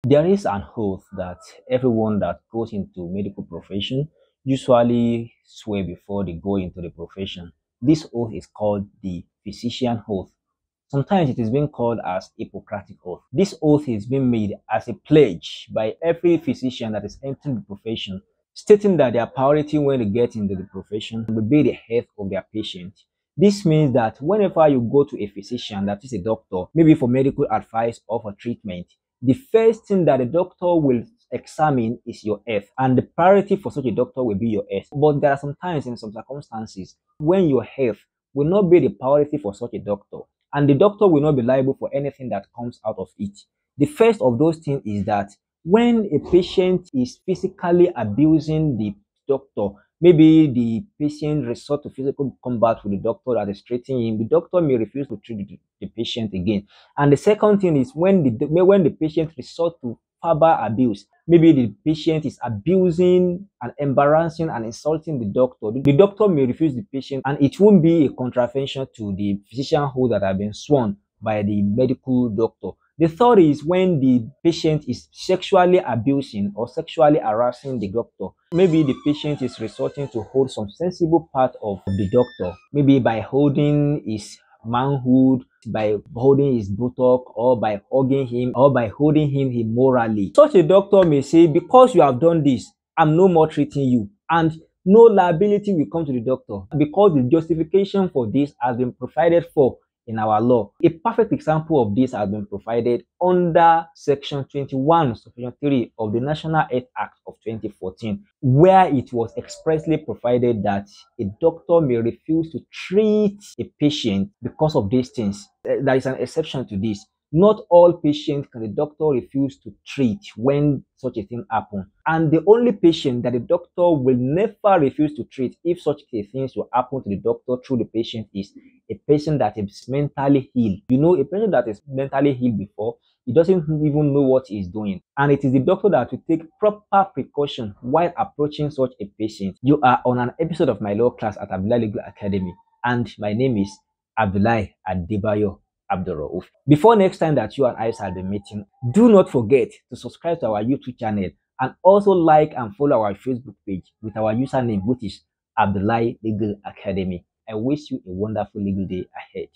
There is an oath that everyone that goes into medical profession usually swear before they go into the profession. This oath is called the physician oath. Sometimes it is being called as Hippocratic oath. This oath is being made as a pledge by every physician that is entering the profession, stating that their priority when they get into the profession will be the health of their patient. This means that whenever you go to a physician, that is a doctor, maybe for medical advice or for treatment, the first thing that the doctor will examine is your health, and the priority for such a doctor will be your health. But there are some times in some circumstances when your health will not be the priority for such a doctor, and the doctor will not be liable for anything that comes out of it. The first of those things is that when a patient is physically abusing the doctor, maybe the patient resort to physical combat with the doctor that is treating him, the doctor may refuse to treat the patient again. And the second thing is when the patient resort to verbal abuse, maybe the patient is abusing and embarrassing and insulting the doctor. The doctor may refuse the patient, and it won't be a contravention to the physician oath that have been sworn by the medical doctor. The third is when the patient is sexually abusing or sexually harassing the doctor. Maybe the patient is resorting to hold some sensible part of the doctor, maybe by holding his manhood, by holding his buttock, or by hugging him, or by holding him immorally. Such a doctor may say, because you have done this, I'm no more treating you. And no liability will come to the doctor because the justification for this has been provided for in our law. A perfect example of this has been provided under Section 21, Subsection 3 of the National Health Act of 2014, where it was expressly provided that a doctor may refuse to treat a patient because of these things. There is an exception to this. Not all patients can the doctor refuse to treat when such a thing happens. And the only patient that the doctor will never refuse to treat if such a thing will happen to the doctor through the patient is a patient that is mentally ill. You know, a patient that is mentally ill before, he doesn't even know what he's doing. And it is the doctor that will take proper precaution while approaching such a patient. You are on an episode of my law class at Abdullahi Legal Academy, and my name is Abdullahi Abdulrauf. Before next time that you and I shall be meeting, do not forget to subscribe to our YouTube channel and also like and follow our Facebook page with our username, which is Abdullahi Legal Academy. I wish you a wonderful legal day ahead.